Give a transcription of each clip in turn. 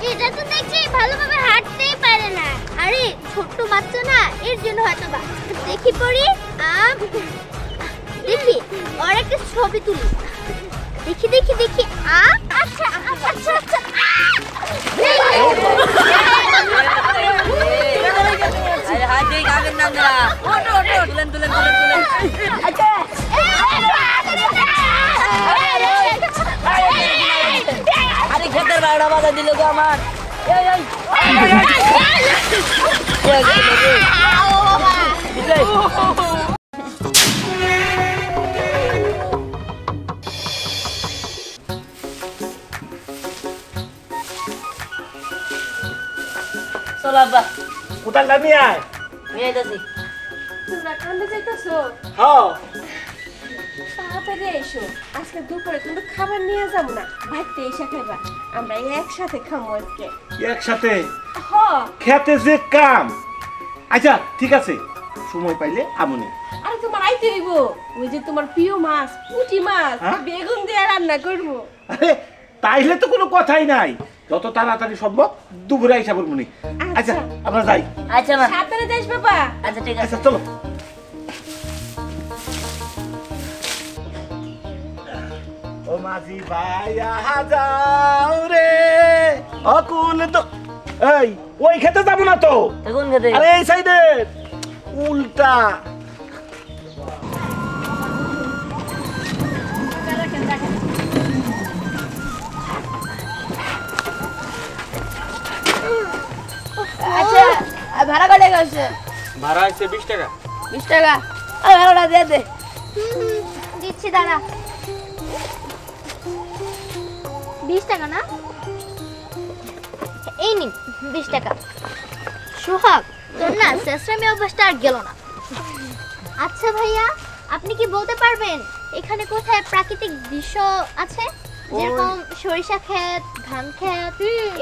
এটা তো দেখছি ভালোভাবে হাঁটতেই পারে না। আরে ছোট্ট বাচ্চা না, এর জন্য হয়তো বা। দেখি পড়ি, দেখি ওর একটা ছবি তুলি। দেখি দেখি দেখি। আচ্ছা আচ্ছা আচ্ছা। আরে হাত দিয়ে কাগজ নাম না। ওটো ওটো তুলেন তুলেন তুলেন তুলেন। আচ্ছা আরে খেতের বাড়া বাধা দিল গো আমার। এই এই চল আব্বা কোথায় যাবি আয়? নিয়ে যাচ্ছি। তোমরা কান্দে যাইতেছো? হ্যাঁ তাড়াতাড়ি এসো, আজকে দুপুরে কিন্তু খাবার নিয়ে যাবো না, বাড়িতে এসে খাইবা। আমরা একসাথে খাবো আজকে। একসাথে হ খেতে যে কাম। আচ্ছা ঠিক আছে, সময় পাইলে আমনি। আরে তোমার আইতে হইব, ওই যে তোমার প্রিয় মাছ পুঁটি মাছ হ্যাঁ? বেগুন দিয়ে রান্না করবো। আরে তাইলে তো কোনো কথাই নাই, যত তাড়াতাড়ি সম্ভব দুপুরে আইসা বলবনি। আচ্ছা আমরা যাই। আচ্ছা মা। সাবধানে যাইস বাবা। আচ্ছা ঠিক আছে আচ্ছা চলো। ও মাঝি ভাই আহা যাও রে অকুল তো। এই ওই খেতে যাবো না তো। কোন খেতে? আরে এই সাইডে উল্টা। আচ্ছা ভাড়া কত গেছে? ভাড়া আছে 20 টাকা। 20 টাকা। আর ভাড়াটা দিয়ে দে। দিচ্ছি দাঁড়া। 20 টাকা না? এই নিন 20 টাকা। সোহাগ, তোর না শেষরামি অভ্যাসটা আর গেল না। আচ্ছা ভাইয়া, আপনি কি বলতে পারবেন এখানে কোথায় প্রাকৃতিক দৃশ্য আছে, যেরকম সরিষা ক্ষেত, ধান ক্ষেত,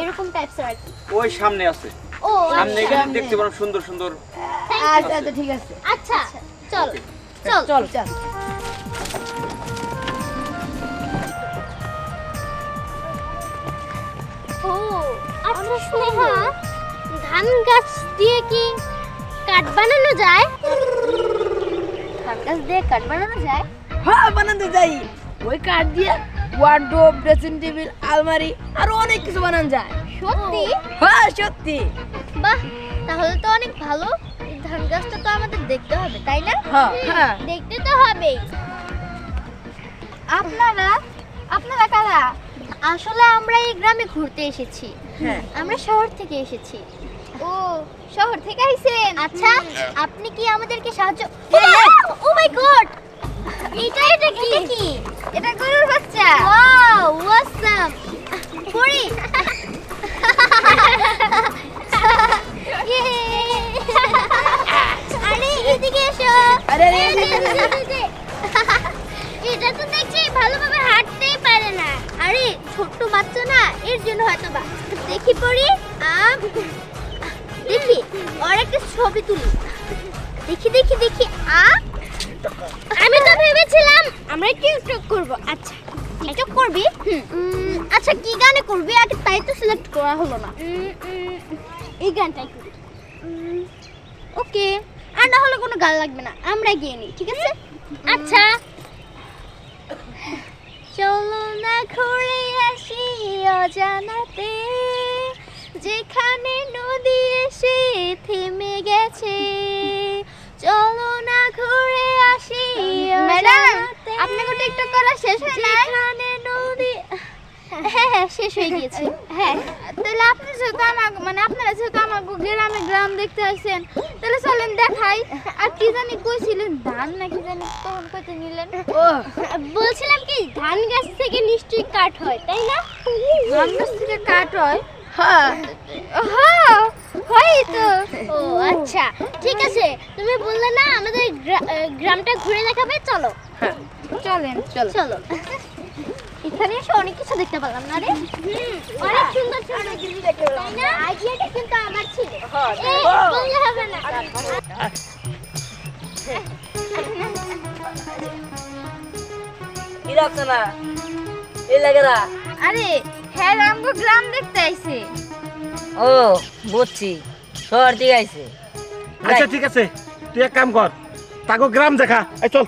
এরকম টাইপসের আর কি? ওই সামনে আছে। ও সামনে আচ্ছা। গেলে দেখতে পারো সুন্দর সুন্দর। আচ্ছা আচ্ছা ঠিক আছে। আচ্ছা চল চল চল চল। ও আচ্ছা স্নেহা, ধান গাছ দিয়ে কি কাঠ বানানো যায়? ধান গাছ দিয়ে কাঠ বানানো যায়? হ্যাঁ বানাতে যাই। ওই কাঠ দিয়ে ওয়ার্ডরোব, ড্রেসিং টেবিল, আলমারি আর অনেক কিছু বানানো যায়। সত্যি? হ্যাঁ সত্যি। বাহ, তাহলে তো অনেক ভালো। এই ধান গাছটা তো আমাদের দেখতে হবে, তাই না? হ্যাঁ হ্যাঁ। দেখতে তো হবেই। আপনারা আপনারা কারা? আসলে আমরা এই গ্রামে ঘুরতে এসেছি। হ্যাঁ। আমরা শহর থেকে এসেছি। ও শহর থেকে আইছেন? আচ্ছা আপনি কি আমাদেরকে সাহায্য? ও মাই গড, এটা কি? এটা গরুর বাচ্চা। Wow awesome. পড়ি। আরে এদিকে এসো। আরে এটা তো দেখছি ভালোভাবে হাঁটতেই পারে না। আরে ছোট্ট বাচ্চা না, এর জন্য হয়তো বা। দেখি পড়ি, দেখি ওর একটা ছবি তুলি। দেখি দেখি দেখি। আমি তো ভেবেছিলাম আমরা টিকটক করব। আচ্ছা টিকটক করবি? আচ্ছা কি গানে করবি আগে তাই তো সিলেক্ট করা হলো না। এই গানটাই করি। ওকে, আর না হলে কোনো গান লাগবে না, আমরা গিয়ে নিই, ঠিক আছে? আচ্ছা চলো না ঘুরে আসি অজানাতে, যেখানে নদী এসে থেমে গেছে। চলো না ঘুরে আসি ম্যাডাম, আপনাকে টিকটক করা শেষ হয়ে নাই? যেখানে নদী, হ্যাঁ শেষ হয়ে গিয়েছে। হ্যাঁ তাহলে আপনি যেহেতু আপনারা যেহেতু আমার গ্রাম দেখতে আসছেন, তাহলে চলেন দেখাই। আর কি জানি কইছিলেন, ধান নাকি জানি তখন কইতে নিলেন? ও বলছিলাম কি ধান গাছ থেকে নিশ্চয়ই কাঠ হয়, তাই না? ধান গাছ থেকে কাঠ হয়? হ্যাঁ হ্যাঁ হয় তো। ও আচ্ছা ঠিক আছে, তুমি বললে না আমাদের গ্রামটা ঘুরে দেখাবে, চলো। হ্যাঁ চলেন চলো। চলো। এখানে এসে অনেক কিছু দেখতে পেলাম না রে। অনেক সুন্দর সুন্দর জিনিস দেখতে পেলাম, তাই না? আইডিয়াটা কিন্তু আমার ছিল। এই বললে হবে না। কি রাখছ না? এই লাগেরা। আরে হ্যাঁ আমগো গ্রাম দেখতে আইছে। ও বুঝছি, শহর থেকে আইছে। আচ্ছা ঠিক আছে, তুই এক কাম কর, তাকে গ্রাম দেখা। এই চল,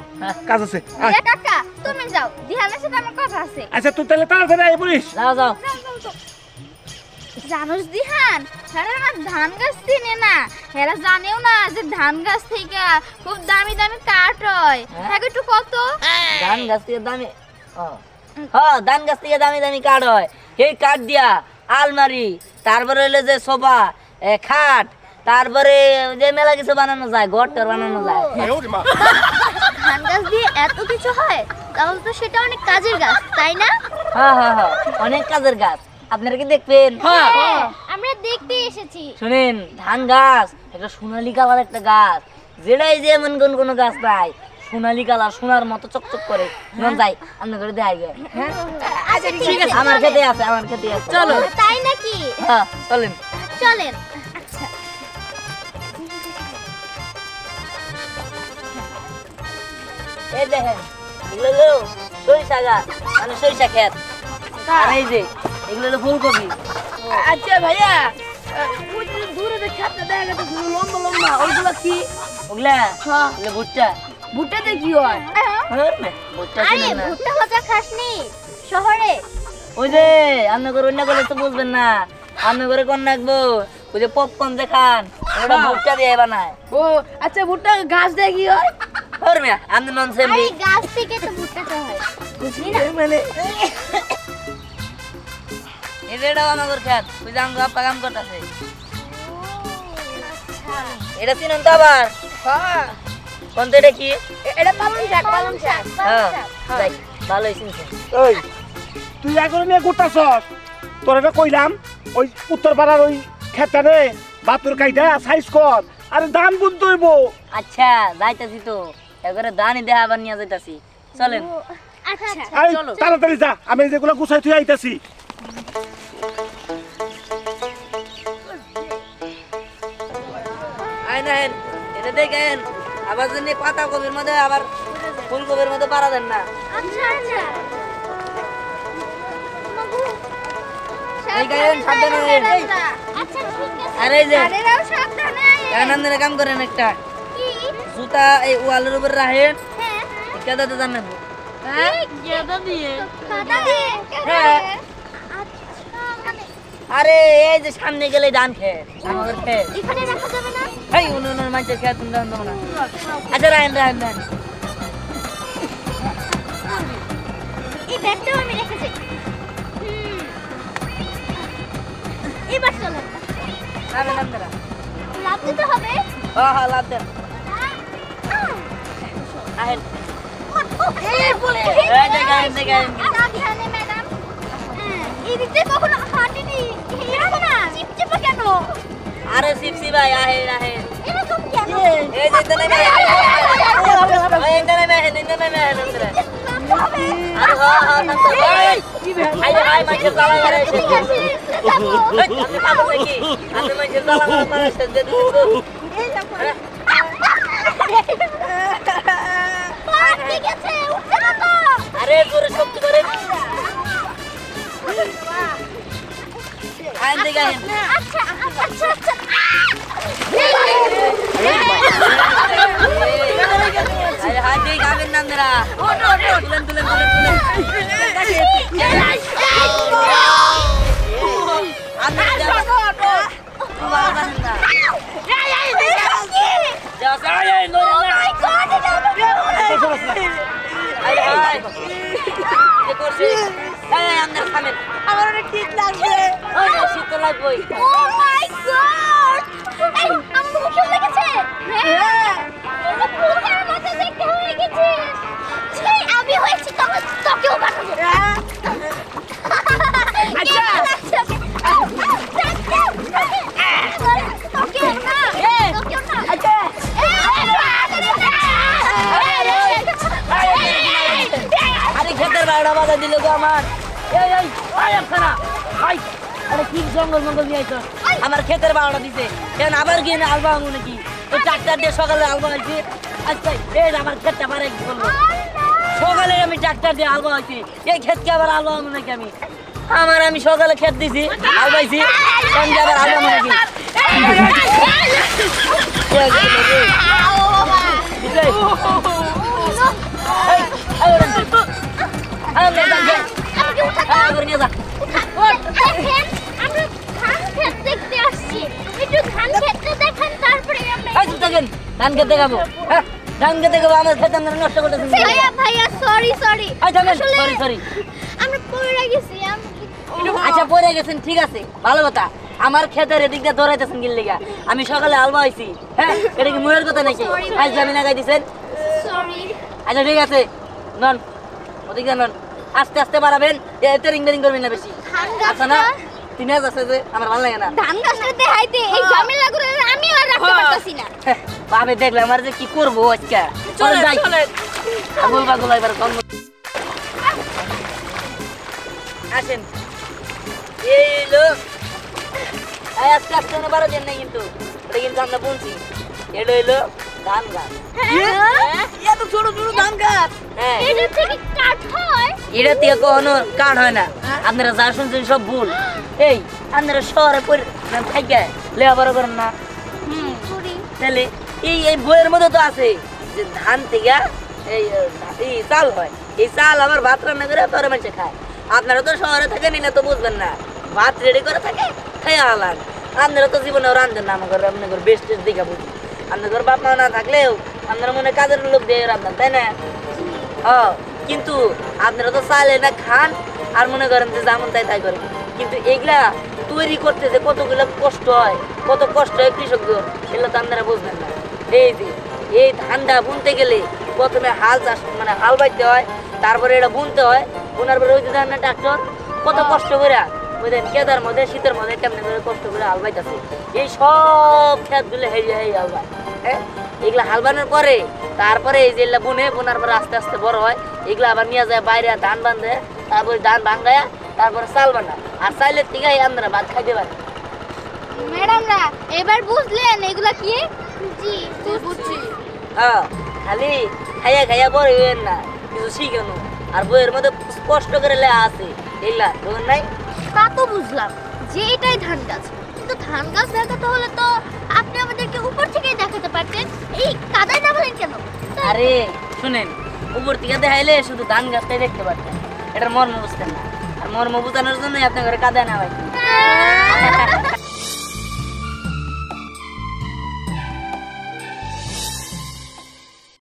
কাজ আছে। আয়। এ কাকা তুমি যাও, দিহানের সাথে আমার কথা আছে। আচ্ছা তুই তাহলে তাড়াতাড়ি আয় বলিস। যাও যাও। জানোস দিহান, হেরা না ধান গাছ চিনে না, হেরা জানেও না যে ধান গাছ থেকে খুব দামি দামি কাঠ হয়। হ্যাঁ একটু কত ধান গাছ থেকে দামি, হ্যাঁ ধান গাছ থেকে দামি দামি কাঠ হয়। সেই কাঠ দিয়া আলমারি, তারপরে হইলো যে সোফা, খাট, তারপরে যে মেলা কিছু বানানো যায়, ঘরটার বানানো যায়। ধান গাছ দিয়ে এত কিছু হয়, তাহলে তো সেটা অনেক কাজের গাছ, তাই না? হ্যাঁ হ্যাঁ হ্যাঁ, অনেক কাজের গাছ। আপনারা কি দেখবেন? হ্যাঁ আমরা দেখতে এসেছি। শুনেন, ধান গাছ একটা সোনালী কালার একটা গাছ, যেটাই যেমন কোন গাছ নাই, সোনালী কালার, সোনার মতো চকচক করে। মন যাই আমরা করে দেখাই গে। আচ্ছা ঠিক আছে, আমার খেতে আছে, আমার খেতে আছে। চলো। তাই নাকি? হ্যাঁ চলেন। চলেন। আচ্ছা এই দেখেন, এগুলো হলো সরিষা গাছ, মানে সরিষা ক্ষেত। আর এই যে এগুলো হলো ফুলকপি। আচ্ছা ভাইয়া, ওই যে দূরে যে খেতটা দেখা গেছে লম্বা লম্বা, ওইগুলো কি? ওগুলা এগুলো ভুট্টা। ভুট্টাতে কি হয়? ভুট্টা আরে চিনেন না? ভুট্টা ভাজা খাসনি শহরে? ওই যে আপনি করে অন্য করলে তো বুঝবেন না। আপনি করে কোন রাখবো, ওই যে পপকর্ন দেখান, ওটা ভুট্টা দিয়ে বানায়। ও আচ্ছা, ভুট্টা গাছ দিয়ে কি হয়? আপনি ননসেন্স। আরে গাছ থেকে তো ভুট্টাটা হয়, বুঝলি না? মানে এটাও আমাদের খেত, ওই যে আমরা আপা কাম করতেছে। এটা চিনুন তো আবার? হ্যাঁ, কোন তো এটা কি? এটা পালং শাক, পালং শাক। হ্যাঁ যাই, ভালোই চিনছেন। এই তুই একবার নিয়ে ঘুরতাছস, তোর এটা কইলাম ওই উত্তর পাড়ার ওই খেতটা রে বাতুর কাইটা সাইজ কর, আরে ধান বুনতে হইব। আচ্ছা যাইতাছি তো, একবারে দানি দেহা আবার নিয়ে যাইতাছি। চলেন। আচ্ছা এই তাড়াতাড়ি যা, আমি যেগুলো গুছাই তুই আইতাছি। আই নেন, এটা দেখেন, আবার যদি পাতা কবির মধ্যে আবার ফুলকপির মধ্যে পারা দেন না। আচ্ছা আচ্ছা মাগু, এই গায়েন সাবধানে। আচ্ছা ঠিক আছে। আর এই যে আরেরাও সাবধানে। আনন্দের কাম করেন, একটা কি? জুতা এই ওয়ালের উপর রাখেন, হ্যাঁ কেদাতে জানেন। কাদা দিয়ে? কাদা দিয়ে? হ্যাঁ। আচ্ছা মানে আরে এই যে সামনে গেলে ডান খেত, আমাদের খেত। এখানে রাখা যাবে না? এই উনুন মাঝে খেত, তুমি জানতো না। আচ্ছা রাখেন রাখেন রাখেন। এই ব্যাগটাও আমি রেখেছি। এবার চলো, রাখেন আপনারা। লাভ দিতে হবে। হ্যাঁ হ্যাঁ লাভ দেন। আহেন। এই দেখেন দেখেন। সাবধানে ম্যাডাম। এই দিক দিয়ে কখনো হাঁটিনি। এরকম না চিপচিপে কেন? আরে শিবসি ভাই আহেন আহেন। এরকম কেন? এই যে ইন্টারনেট আহেন। এই ইন্টারনেট আহেন, ইন্টারনেট আহেন আপনারা। আরে হ্যাঁ হ্যাঁ শান্ত ভাই। আই আই মাঝে জ্বালা করে এসে। ঠিক আছে, যাবো। আপনি পাগল নাকি? আপনি মাঝে জ্বালা করে মারা শেষ দিয়ে দিচ্ছেন। এই যাবো। ঠিক আছে, উঠছে না তো? আরে জোরে শক্তি করে। আইন দেখে আইন। আচ্ছা আচ্ছা আচ্ছা। আরে হাত দিয়ে গাবেন না আপনারা। তুলেন তুলেন তুলেন তুলেন। আপনি যাও। তুই বাবা জানেন না। যাও যাও এই লড়েন না। আরে হাই। কি করছিস? এই আপনারা থামেন। আমার অনেক শীত লাগছে। ওই শীত তো লাগবেই। Oh my God! এই, আমার মুখ শুকিয়ে লেগেছে? হ্যাঁ। তোরা পোকার মতো দেখতে হয়ে গেছিস। ছি, আমি হয়েছি তোকেও বানাবো। আচ্ছা। তোকেও না। তোকেও না। আচ্ছা। আরে খেতের বাইরে বাধা দিল গো আমার। এই এই আয় আপনা আই। আরে কি জঙ্গল মঙ্গল নিয়ে আইছো? আমার খেতের বাড়া দিছে। কেন আবার গিয়ে না আলবা আঙু নাকি? তো ট্রাক্টর দিয়ে সকালে আলবা হইছে। আচ্ছা এই আমার খেতটা পারে কি বলবো? সকালে আমি ট্রাক্টর দিয়ে আলবা হইছি। এই ক্ষেতকে আবার আলবা আঙু নাকি আমি? আমার আমি সকালে খেত দিছি হাল বাইছি আমি আবার হাল বামু নাকি দেখেন, আমরা ধান ক্ষেত দেখতে আসছি। একটু ধান ক্ষেতটা দেখেন, তারপরে আমরা ধান খেতে যাবো ধান খেতে যাবো আমার খেতে আমরা নষ্ট করতেছি ভাইয়া সরি সরি আমরা পড়ে গেছি আচ্ছা পড়ে গেছেন ঠিক আছে ভালো কথা আমার ক্ষেতের এদিক দিয়ে দৌড়াইতেছেন গিল্লিগা আমি সকালে আলবা হয়েছি হ্যাঁ এটা কি মনের কথা নাকি আজ জামিন আগাই দিচ্ছেন সরি আচ্ছা ঠিক আছে নন ওদিক দিয়ে নন আস্তে আস্তে বাড়াবেন এতে রিং বেরিং করবেন না বেশি আচ্ছা না 3000 আছে যে আমার ভালো লাগে না ধান গাছটা দেখাইতে এই ঝামেলা করে আমি আর রাখতে পারতাছি না ভাবে দেখলে আমার যে কি করবো আজকে চলে যাই আগুল বাগুল এবার কম আসেন এই লোক আজকে আজকে না বারো দিন নাই কিন্তু এটা কিন্তু আমরা বলছি এটা হইলো ধান গাছ এত ছোট ছোট ধান গাছ হ্যাঁ এটা থেকে কাট হয় এটা থেকে কোনো কাঠ হয় না আপনারা যা শুনছেন সব ভুল এই আপনারা শহরে থাকে লেখাপড়া করেন না করি তাহলে এই এই বইয়ের মধ্যে তো আছে যে ধান থেকে এই চাল হয় এই চাল আবার ভাত রান্না করে পরে মানুষে খায় আপনারা তো শহরে থাকেন না তো বুঝবেন না ভাত রেডি করে থাকে খাই আলান আপনারা তো জীবনে রান্ধেন না আমাকে আপনাদের বেস্ট দেখা বুঝি আপনাদের বাপ মা না থাকলেও আপনারা মনে কাজের লোক দিয়ে রান্ধেন তাই না কিন্তু আপনারা তো চাইলে না খান আর মনে করেন যে যেমন তাই করেন কিন্তু এগুলা তৈরি করতে যে কতগুলো কষ্ট হয় কত কষ্ট হয় কৃষকদের সেগুলো তো আপনারা বুঝবেন না এই যে এই ধানটা বুনতে গেলে প্রথমে হাল চাষ মানে হাল বাইতে হয় তারপরে এটা বুনতে হয় বোনার পরে ওই যে ধান ট্রাক্টর কত কষ্ট করে বুঝলেন কেদার মধ্যে শীতের মধ্যে কেমন করে কষ্ট করে হাল বাইতেছে এই সব ক্ষেতগুলো হেরিয়ে হাল বায় হ্যাঁ এগুলা হাল বানানোর পরে তারপরে এই যে বুনে বোনার পরে আস্তে আস্তে বড় হয় এগুলো আবার নিয়ে যায় বাইরে ধান বাঁধে তারপরে ধান ভাঙ্গায়া তারপরে চাল বানা আর চাইলের থেকে আমরা ভাত খাইতে পারি ম্যাডামরা এবার বুঝলেন এগুলা কি জি বুঝছি হ্যাঁ খালি খাইয়া খাইয়া বড় হইবেন না কিছু শিখেন আর বইয়ের মধ্যে কষ্ট করে লেখা আছে এগুলা বুঝেন নাই তা তো বুঝলাম যে এটাই ধান গাছ কিন্তু ধান গাছ দেখাতে হলে তো আপনি আমাদেরকে উপর থেকেই দেখাতে পারতেন এই কাদায় নামালেন কেন আরে শুনেন উপর থেকে দেখাইলে শুধু ধান গাছটাই দেখতে পারতেন এটার মর্ম বুঝতেন না আর মর্ম বোঝানোর জন্যই আপনার ঘরে কাদায় নামাই